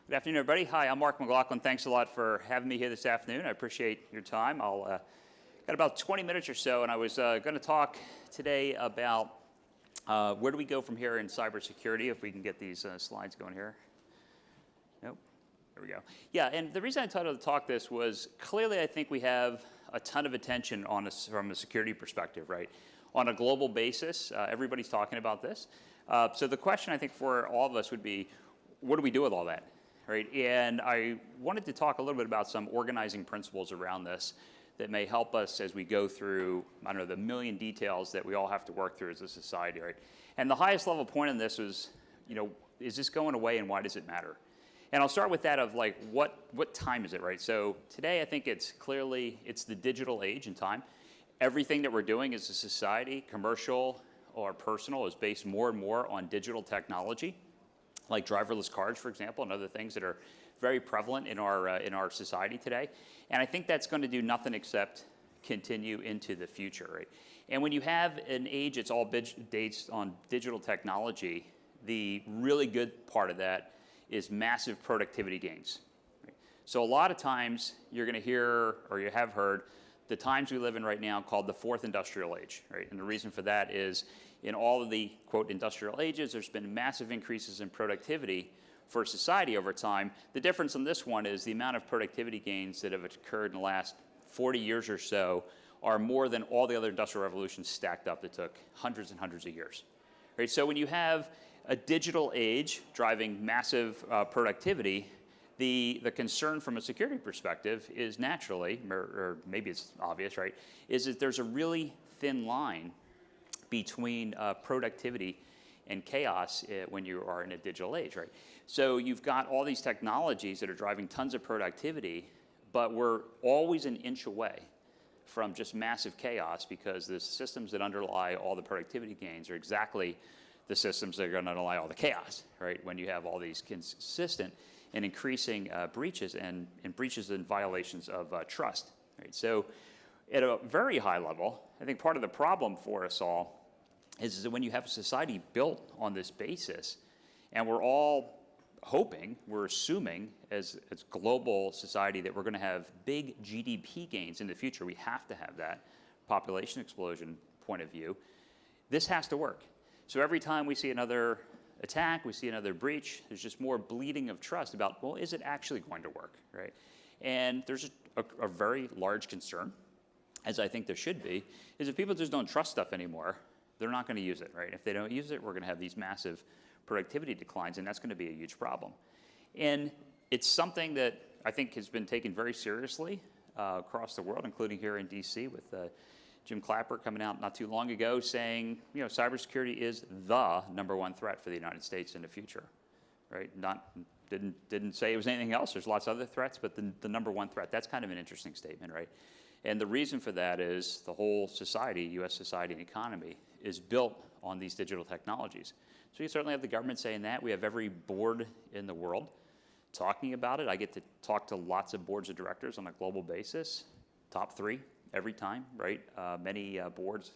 Good afternoon, everybody. Hi, I'm Mark McLaughlin. Thanks a lot for having me here this afternoon. I appreciate your time. I'll got about 20 minutes or so, and I was going to talk today about where do we go from here in cybersecurity, if we can get these slides going here. Nope. There we go. Yeah, and the reason I titled the talk this was clearly I think we have a ton of attention on us from a security perspective, right? On a global basis, everybody's talking about this. So the question I think for all of us would be, what do we do with all that? Right? And I wanted to talk a little bit about some organizing principles around this that may help us as we go through, I don't know, the million details that we all have to work through as a society, right? And the highest level point in this was, you know, is this going away and why does it matter? And I'll start with that of like, what time is it, right? So today I think it's the digital age and time. Everything that we're doing as a society, commercial or personal, is based more and more on digital technology, like driverless cars, for example, and other things that are very prevalent in our society today. And I think that's going to do nothing except continue into the future, right? And when you have an age that's all based on digital technology, the really good part of that is massive productivity gains. Right? So a lot of times you're going to hear, or you have heard, the times we live in right now called the fourth industrial age, right? And the reason for that is in all of the, quote, industrial ages, there's been massive increases in productivity for society over time. The difference in this one is the amount of productivity gains that have occurred in the last 40 years or so are more than all the other industrial revolutions stacked up that took hundreds and hundreds of years. Right? So when you have a digital age driving massive productivity, the concern from a security perspective is naturally, or maybe it's obvious, right, is that there's a really thin line between productivity and chaos when you are in a digital age, right? So you've got all these technologies that are driving tons of productivity, but we're always an inch away from just massive chaos because the systems that underlie all the productivity gains are exactly the systems that are going to underlie all the chaos, right? When you have all these consistent and increasing breaches and breaches and violations of trust, right? So at a very high level, I think part of the problem for us all is that when you have a society built on this basis, and we're all hoping, we're assuming as global society that we're going to have big GDP gains in the future, we have to have that population explosion point of view, this has to work. So every time we see another attack, we see another breach, there's just more bleeding of trust about, well, is it actually going to work, right? And there's a very large concern, as I think there should be, is if people just don't trust stuff anymore, they're not going to use it, right? If they don't use it, we're going to have these massive productivity declines, and that's going to be a huge problem. And it's something that I think has been taken very seriously across the world, including here in DC with Jim Clapper coming out not too long ago saying, you know, cybersecurity is the #1 threat for the United States in the future, right? Didn't say it was anything else. There's lots of other threats, but the #1 threat, that's kind of an interesting statement, right? And the reason for that is the whole society, U.S. society and economy, is built on these digital technologies. So you certainly have the government saying that. We have every board in the world talking about it. I get to talk to lots of boards of directors on a global basis, top 3 every time, right? Many boards,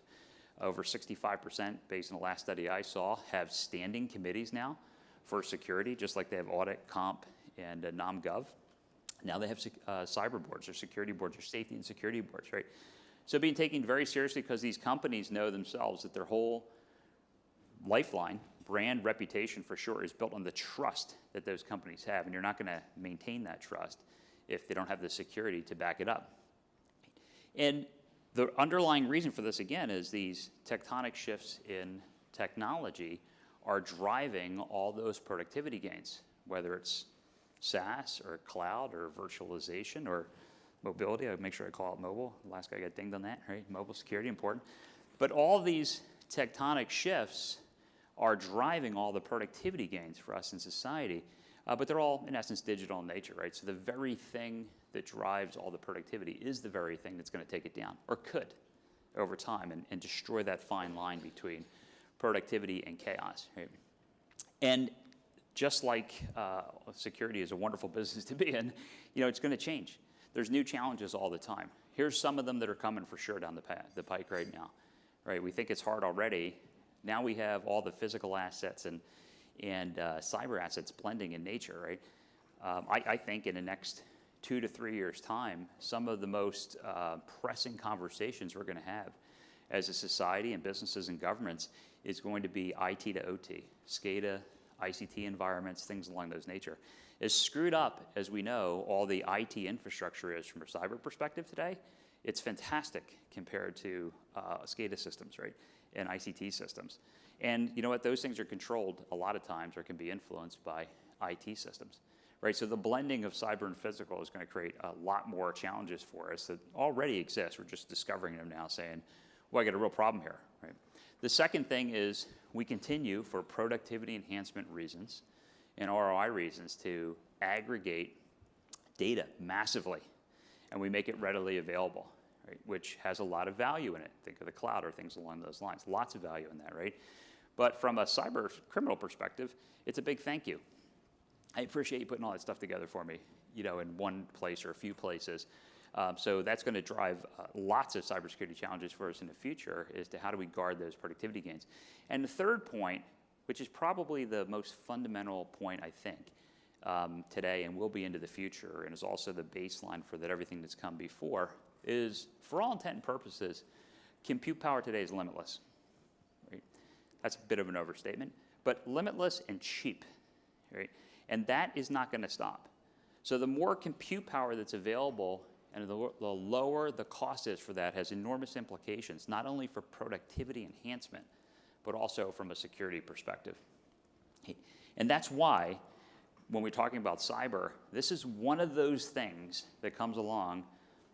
over 65%, based on the last study I saw, have standing committees now for security, just like they have audit, comp, and nom-gov. Now they have cyber boards or security boards or safety and security boards, right? So being taken very seriously because these companies know themselves that their whole lifeline, brand reputation for sure, is built on the trust that those companies have, and you're not going to maintain that trust if they don't have the security to back it up. And the underlying reason for this, again, is these tectonic shifts in technology are driving all those productivity gains, whether it's SaaS or cloud or virtualization or mobility. I make sure I call it mobile. Last guy got dinged on that, right? Mobile security, important. But all these tectonic shifts are driving all the productivity gains for us in society, but they're all, in essence, digital in nature, right? So the very thing that drives all the productivity is the very thing that's going to take it down, or could, over time, and destroy that fine line between productivity and chaos, right? And just like security is a wonderful business to be in, you know, it's going to change. There's new challenges all the time. Here's some of them that are coming for sure down the pike right now, right? We think it's hard already. Now we have all the physical assets and cyber assets blending in nature, right? I think in the next 2 to 3 years' time, some of the most pressing conversations we're going to have as a society and businesses and governments is going to be IT to OT, SCADA, ICT environments, things along those nature. As screwed up as we know all the IT infrastructure is from a cyber perspective today, it's fantastic compared to SCADA systems, right, and ICT systems. And you know what? Those things are controlled a lot of times or can be influenced by IT systems, right? So the blending of cyber and physical is going to create a lot more challenges for us that already exist. We're just discovering them now, saying, well, I got a real problem here, right? The second thing is we continue for productivity enhancement reasons and ROI reasons to aggregate data massively, and we make it readily available, right? Which has a lot of value in it. Think of the cloud or things along those lines. Lots of value in that, right? But from a cyber criminal perspective, it's a big thank you. I appreciate you putting all that stuff together for me, you know, in one place or a few places. So that's going to drive lots of cybersecurity challenges for us in the future as to how do we guard those productivity gains. And the third point, which is probably the most fundamental point, I think, today and will be into the future, and is also the baseline for that everything that's come before, is for all intent and purposes, compute power today is limitless. Right? That's a bit of an overstatement, but limitless and cheap, right? And that is not going to stop. So the more compute power that's available and the lower the cost is for that has enormous implications, not only for productivity enhancement, but also from a security perspective. And that's why, when we're talking about cyber, this is one of those things that comes along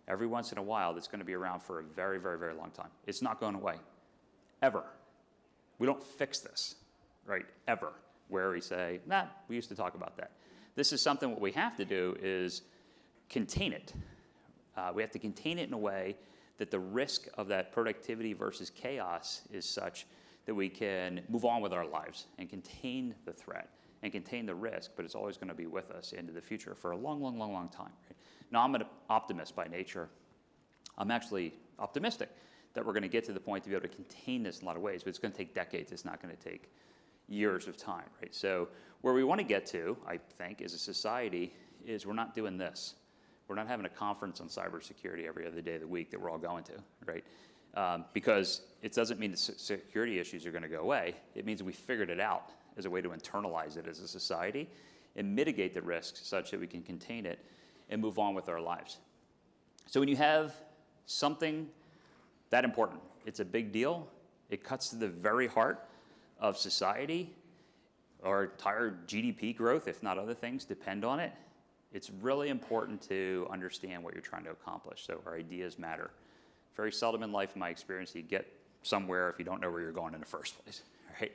every once in a while that's going to be around for a very, very, very long time. It's not going away, ever. We don't fix this, right, ever, where we say, nah, we used to talk about that. This is something what we have to do is contain it. We have to contain it in a way that the risk of that productivity versus chaos is such that we can move on with our lives and contain the threat and contain the risk, but it's always going to be with us into the future for a long, long, long, long time. Right? Now, I'm an optimist by nature. I'm actually optimistic that we're going to get to the point to be able to contain this in a lot of ways, but it's going to take decades. It's not going to take years of time, right? So where we want to get to, I think, as a society, is we're not doing this. We're not having a conference on cybersecurity every other day of the week that we're all going to, right? Because it doesn't mean the security issues are going to go away. It means we figured it out as a way to internalize it as a society and mitigate the risks such that we can contain it and move on with our lives. So when you have something that important, it's a big deal. It cuts to the very heart of society. Our entire GDP growth, if not other things, depend on it. It's really important to understand what you're trying to accomplish. So our ideas matter. Very seldom in life, in my experience, you get somewhere if you don't know where you're going in the first place, right?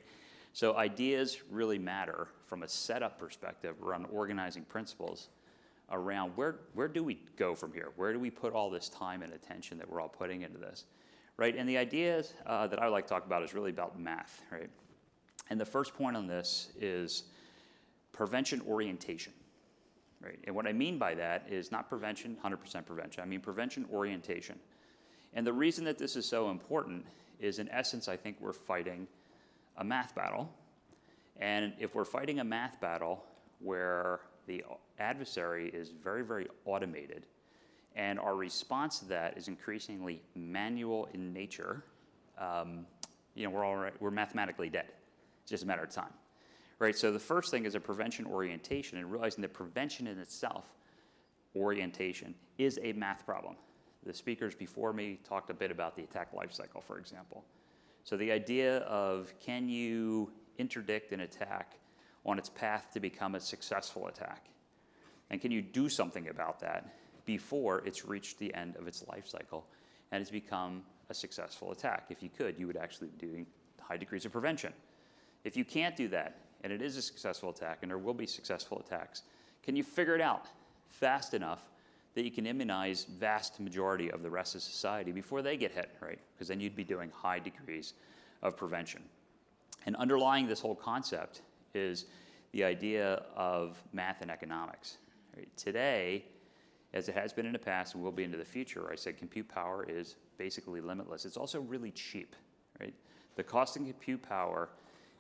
So ideas really matter from a setup perspective around organizing principles around where do we go from here? Where do we put all this time and attention that we're all putting into this, right? And the ideas that I would like to talk about is really about math, right? And the first point on this is prevention orientation. Right? And what I mean by that is not prevention, 100% prevention. I mean prevention orientation. And the reason that this is so important is, in essence, I think we're fighting a math battle. And if we're fighting a math battle where the adversary is very, very automated, and our response to that is increasingly manual in nature, you know, we're mathematically dead. It's just a matter of time. Right, so the first thing is a prevention orientation, and realizing that prevention in itself, orientation, is a math problem. The speakers before me talked a bit about the attack lifecycle, for example. So the idea of, can you interdict an attack on its path to become a successful attack? And can you do something about that before it's reached the end of its life cycle and it's become a successful attack? If you could, you would actually be doing high degrees of prevention. If you can't do that, and it is a successful attack, and there will be successful attacks, can you figure it out fast enough that you can immunize vast majority of the rest of society before they get hit, right? Because then you'd be doing high degrees of prevention. And underlying this whole concept is the idea of math and economics. Right? Today, as it has been in the past and will be into the future, I said compute power is basically limitless. It's also really cheap, right? The cost of compute power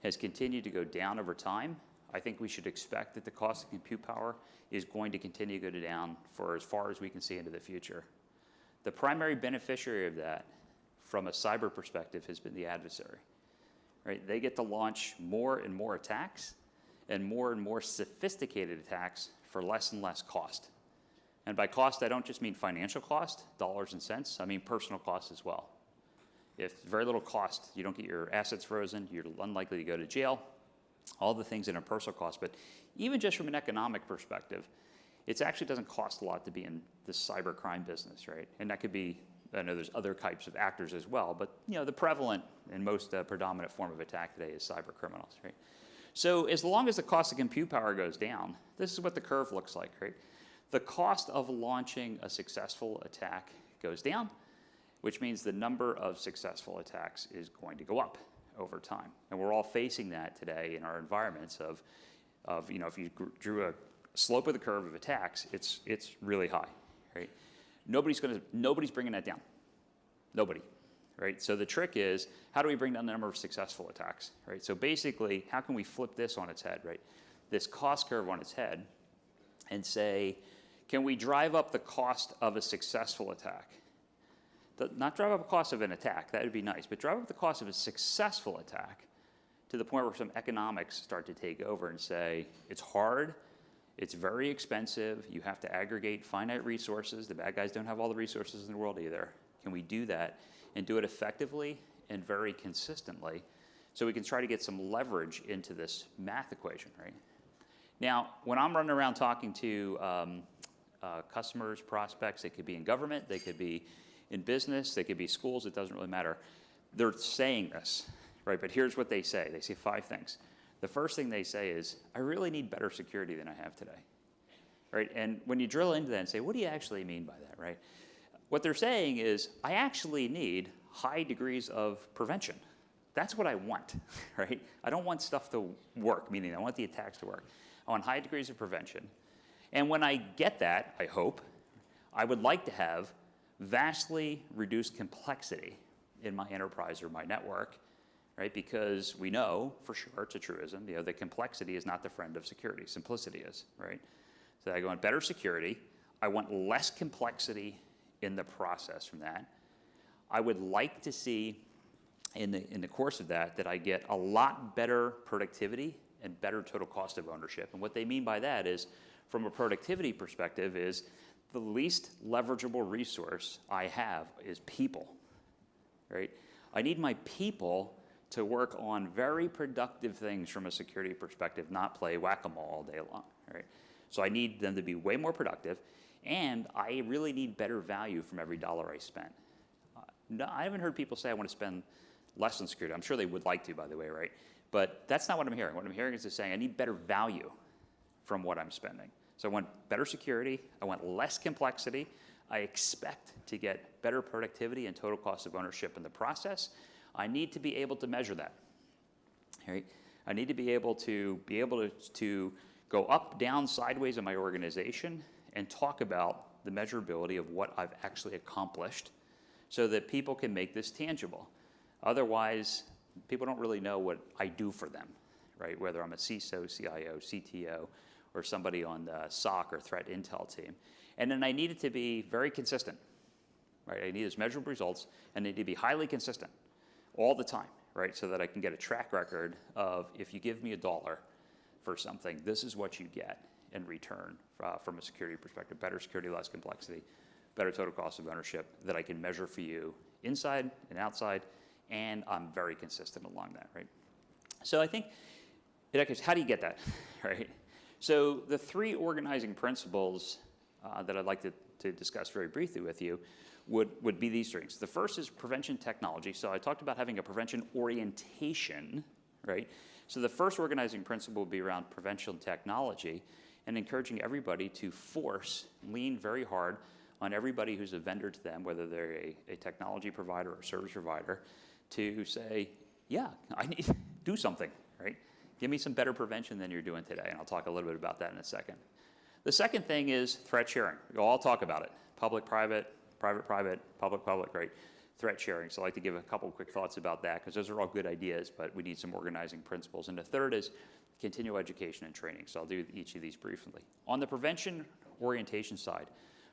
has continued to go down over time. I think we should expect that the cost of compute power is going to continue to go down for as far as we can see into the future. The primary beneficiary of that, from a cyber perspective, has been the adversary. Right? They get to launch more and more attacks and more sophisticated attacks for less and less cost. And by cost, I don't just mean financial cost, dollars and cents, I mean personal cost as well. If very little cost, you don't get your assets frozen, you're unlikely to go to jail, all the things in a personal cost. But even just from an economic perspective, it actually doesn't cost a lot to be in the cyber crime business, right? And that could be, I know there's other types of actors as well, but the prevalent and most predominant form of attack today is cyber criminals, right? So as long as the cost of compute power goes down, this is what the curve looks like, right? The cost of launching a successful attack goes down, which means the number of successful attacks is going to go up over time. And we're all facing that today in our environments of if you drew a slope of the curve of attacks, it's really high, right? Nobody's bringing that down. Nobody, right? So the trick is, how do we bring down the number of successful attacks, right? So basically, how can we flip this on its head, right? This cost curve on its head and say, can we drive up the cost of a successful attack? Not drive up the cost of an attack, that would be nice, but drive up the cost of a successful attack to the point where some economics start to take over and say, it's hard, it's very expensive, you have to aggregate finite resources, the bad guys don't have all the resources in the world either. Can we do that and do it effectively and very consistently so we can try to get some leverage into this math equation, right? Now, when I'm running around talking to customers, prospects, it could be in government, they could be in business, they could be schools, it doesn't really matter. They're saying this, right? But here's what they say. They say 5 things. The first thing they say is, I really need better security than I have today, right? And when you drill into that and say, what do you actually mean by that, right? What they're saying is, I actually need high degrees of prevention. That's what I want, right? I don't want stuff to work, meaning I want the attacks to work. I want high degrees of prevention. And when I get that, I hope, I would like to have vastly reduced complexity in my enterprise or my network, right? Because we know for sure, it's a truism, that complexity is not the friend of security. Simplicity is, right? So I want better security. I want less complexity in the process from that. I would like to see in the course of that I get a lot better productivity and better total cost of ownership. And what they mean by that is, from a productivity perspective, is the least leverageable resource I have is people, right? I need my people to work on very productive things from a security perspective, not play whack-a-mole all day long, right? So I need them to be way more productive, and I really need better value from every dollar I spend. No, I haven't heard people say I want to spend less on security. I'm sure they would like to, by the way, right? But that's not what I'm hearing. What I'm hearing is just saying I need better value from what I'm spending. So I want better security, I want less complexity, I expect to get better productivity and total cost of ownership in the process. I need to be able to measure that, right? I need to be able to go up, down, sideways in my organization and talk about the measurability of what I've actually accomplished so that people can make this tangible. Otherwise, people don't really know what I do for them, right? Whether I'm a CISO, CIO, CTO, or somebody on the SOC or threat intel team. And then I need it to be very consistent, right? I need those measurable results, and they need to be highly consistent all the time, right? So that I can get a track record of, if you give me $1 for something, this is what you get in return from a security perspective. Better security, less complexity, better total cost of ownership that I can measure for you inside and outside, and I'm very consistent along that, right? So I think, how do you get that, right? So the 3 organizing principles that I'd like to discuss very briefly with you would be these things. The first is prevention technology. So I talked about having a prevention orientation, right? So the first organizing principle would be around prevention technology and encouraging everybody to lean very hard on everybody who's a vendor to them, whether they're a technology provider or service provider, to say, yeah, I need to do something, right? Give me some better prevention than you're doing today, and I'll talk a little bit about that in a second. The second thing is threat sharing. We'll all talk about it. Public-private, private-private, public-public, right? Threat sharing. So I'd like to give a couple quick thoughts about that, because those are all good ideas, but we need some organizing principles. And the third is continual education and training. So I'll do each of these briefly. On the prevention orientation side,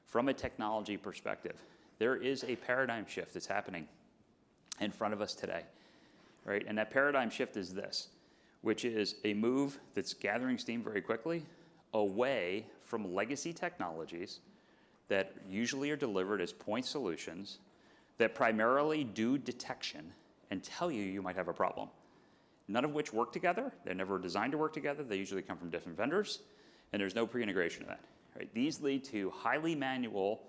from a technology perspective, there is a paradigm shift that's happening in front of us today, right? And that paradigm shift is this, which is a move that's gathering steam very quickly away from legacy technologies that usually are delivered as point solutions that primarily do detection and tell you you might have a problem. None of which work together. They're never designed to work together. They usually come from different vendors, and there's no pre-integration of that. Right? These lead to highly manual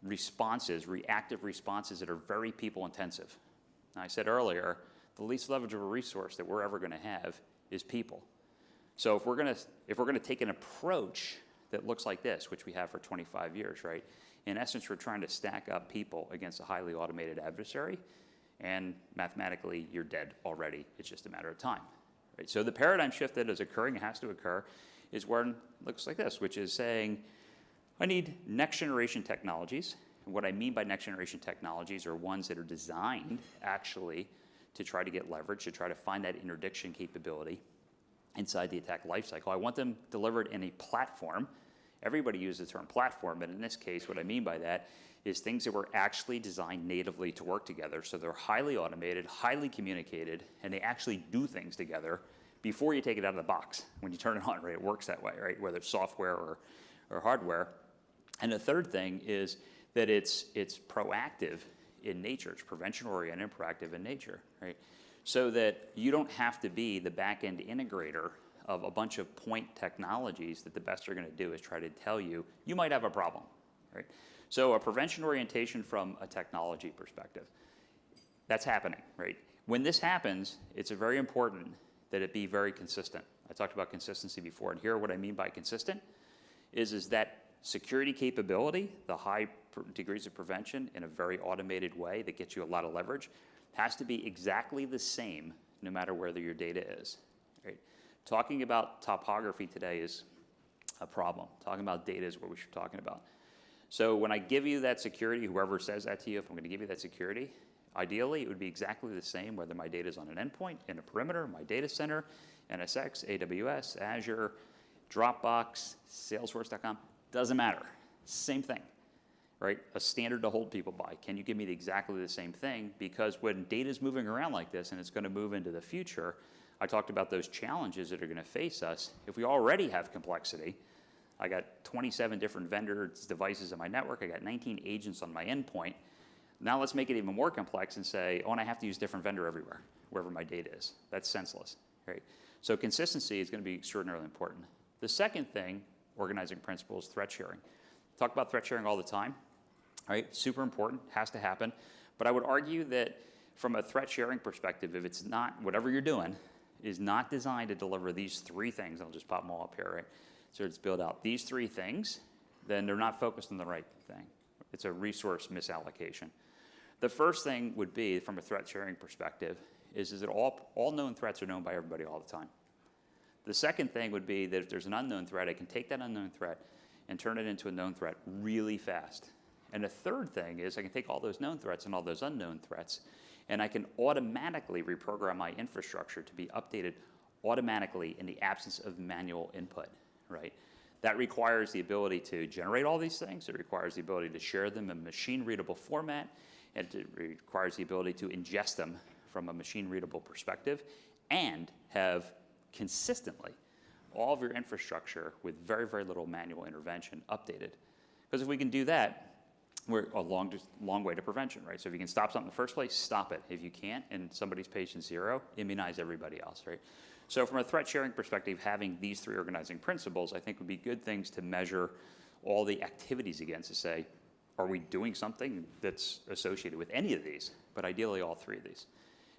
responses, reactive responses that are very people intensive. Now, I said earlier, the least leverageable resource that we're ever going to have is people. So if we're going to take an approach that looks like this, which we have for 25 years, right? In essence, we're trying to stack up people against a highly automated adversary, and mathematically, you're dead already. It's just a matter of time. Right? So the paradigm shift that is occurring, has to occur, is where it looks like this, which is saying, I need next generation technologies. And what I mean by next generation technologies are ones that are designed actually to try to get leverage, to try to find that interdiction capability inside the attack lifecycle. I want them delivered in a platform. Everybody uses the term platform, but in this case, what I mean by that is things that were actually designed natively to work together. So they're highly automated, highly communicated, and they actually do things together before you take it out of the box. When you turn it on, right, it works that way, right? Whether it's software or hardware. And the third thing is that it's proactive in nature. It's prevention-oriented and proactive in nature, right? So that you don't have to be the back-end integrator of a bunch of point technologies that the best they're going to do is try to tell you, you might have a problem, right? So a prevention orientation from a technology perspective, that's happening, right? When this happens, it's very important that it be very consistent. I talked about consistency before, and here what I mean by consistent is that security capability, the high degrees of prevention in a very automated way that gets you a lot of leverage, has to be exactly the same no matter where your data is, right? Talking about topography today is a problem. Talking about data is what we should be talking about. So when I give you that security, whoever says that to you, if I'm going to give you that security, ideally it would be exactly the same whether my data is on an endpoint, in a perimeter, my data center, NSX, AWS, Azure, Dropbox, Salesforce.com, doesn't matter. Same thing, right? A standard to hold people by. Can you give me exactly the same thing? Because when data is moving around like this and it's going to move into the future, I talked about those challenges that are going to face us. If we already have complexity, I got 27 different vendors' devices in my network. I got 19 agents on my endpoint. Now let's make it even more complex and say, oh, and I have to use different vendor everywhere, wherever my data is. That's senseless, right? So consistency is going to be extraordinarily important. The second thing, organizing principle, is threat sharing. Talk about threat sharing all the time, right? Super important, has to happen. But I would argue that from a threat sharing perspective, if it's not, whatever you're doing, is not designed to deliver these three things, I'll just pop them all up here, right? So it's build out these three things, then they're not focused on the right thing. It's a resource misallocation. The first thing would be, from a threat sharing perspective, is that all known threats are known by everybody all the time. The second thing would be that if there's an unknown threat, I can take that unknown threat and turn it into a known threat really fast. And the third thing is I can take all those known threats and all those unknown threats, and I can automatically reprogram my infrastructure to be updated automatically in the absence of manual input, right? That requires the ability to generate all these things. It requires the ability to share them in machine-readable format, and it requires the ability to ingest them from a machine-readable perspective and have consistently all of your infrastructure with very, very little manual intervention updated. Because if we can do that, we're a long way to prevention, right? So if you can stop something in the first place, stop it. If you can't, and somebody's patient zero, immunize everybody else, right? So from a threat sharing perspective, having these three organizing principles, I think would be good things to measure all the activities against, to say, are we doing something that's associated with any of these? But ideally all three of these.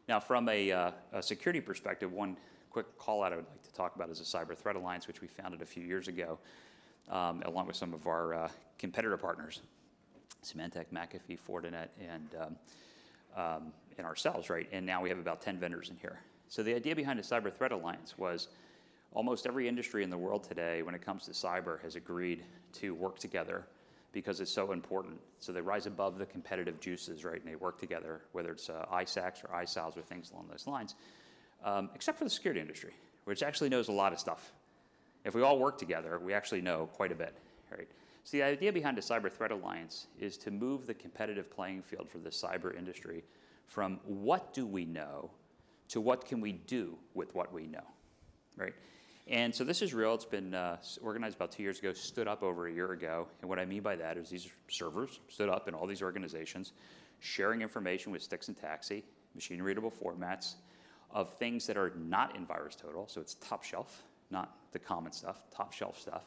Now from a security perspective, one quick call out I would like to talk about is the Cyber Threat Alliance, which we founded a few years ago, along with some of our competitor partners, Symantec, McAfee, Fortinet, and ourselves, right? And now we have about 10 vendors in here. So the idea behind the Cyber Threat Alliance was almost every industry in the world today, when it comes to cyber, has agreed to work together because it's so important. So they rise above the competitive juices, right? And they work together, whether it's ISACs or ISALs or things along those lines, except for the security industry, which actually knows a lot of stuff. If we all work together, we actually know quite a bit, right? So the idea behind the Cyber Threat Alliance is to move the competitive playing field for the cyber industry from what do we know to what can we do with what we know, right? And so this is real. It's been organized about 2 years ago, stood up over a year ago. And what I mean by that is these servers stood up in all these organizations, sharing information with sticks and taxi, machine-readable formats of things that are not in VirusTotal. So it's top shelf, not the common stuff, top shelf stuff.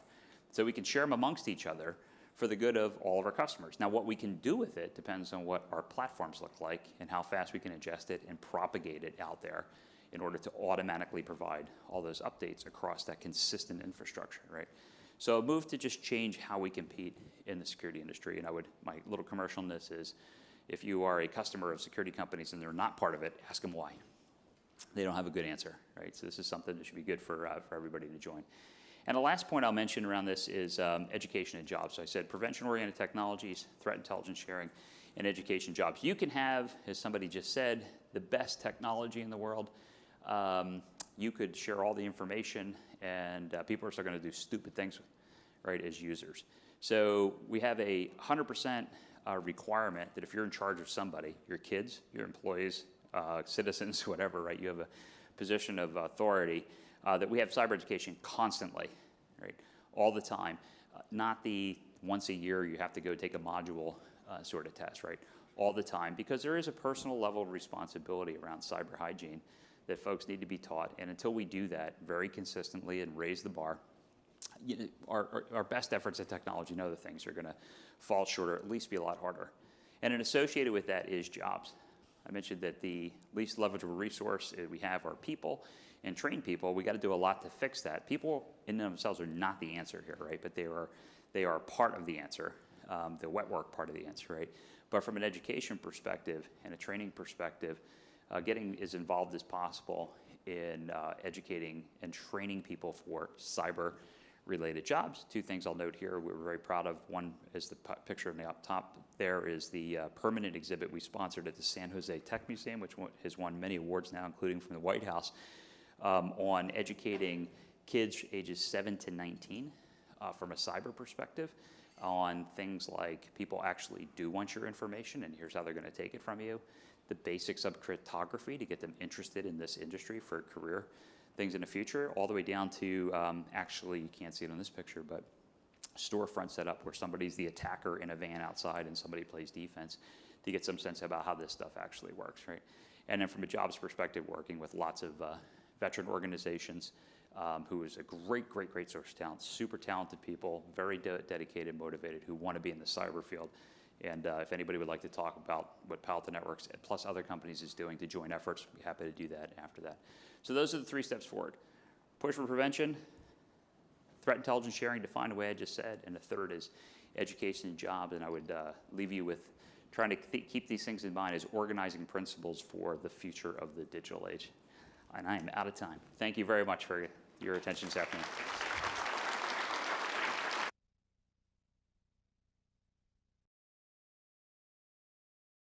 So we can share them amongst each other for the good of all of our customers. Now, what we can do with it depends on what our platforms look like and how fast we can ingest it and propagate it out there in order to automatically provide all those updates across that consistent infrastructure, right? So a move to just change how we compete in the security industry. And my little commercial in this is, if you are a customer of security companies and they're not part of it, ask them why. They don't have a good answer, right? So this is something that should be good for everybody to join. And the last point I'll mention around this is education and jobs. So I said prevention-oriented technologies, threat intelligence sharing, and education jobs. You can have, as somebody just said, the best technology in the world. You could share all the information, and people are still going to do stupid things, right, as users. So we have a 100% requirement that if you're in charge of somebody, your kids, your employees, citizens, whatever, right, you have a position of authority, that we have cyber education constantly, right, all the time. Not the once a year you have to go take a module sort of test, right, all the time, because there is a personal level of responsibility around cyber hygiene that folks need to be taught. And until we do that very consistently and raise the bar, our best efforts at technology and other things are going to fall short or at least be a lot harder. And associated with that is jobs. I mentioned that the least leverageable resource we have are people, and trained people. We got to do a lot to fix that. People in themselves are not the answer here, right? But they are part of the answer, the wet work part of the answer, right? But from an education perspective and a training perspective, getting as involved as possible in educating and training people for cyber-related jobs. Two things I'll note here we're very proud of. One is the picture on the up top there is the permanent exhibit we sponsored at the San Jose Tech Museum, which has won many awards now, including from the White House, on educating kids ages 7 to 19 from a cyber perspective on things like people actually do want your information and here's how they're going to take it from you. The basics of cryptography to get them interested in this industry for career things in the future, all the way down to actually, you can't see it on this picture, but storefront setup where somebody's the attacker in a van outside and somebody plays defense to get some sense about how this stuff actually works, right? And then from a jobs perspective, working with lots of veteran organizations who is a great source of talent, super talented people, very dedicated, motivated, who want to be in the cyber field. And if anybody would like to talk about what Palo Alto Networks plus other companies is doing to join efforts, we'd be happy to do that after that. So those are the 3 steps forward. Push for prevention, threat intelligence sharing defined the way I just said, and the third is education and jobs. And I would leave you with trying to keep these things in mind as organizing principles for the future of the digital age. And I am out of time. Thank you very much for your attention this afternoon.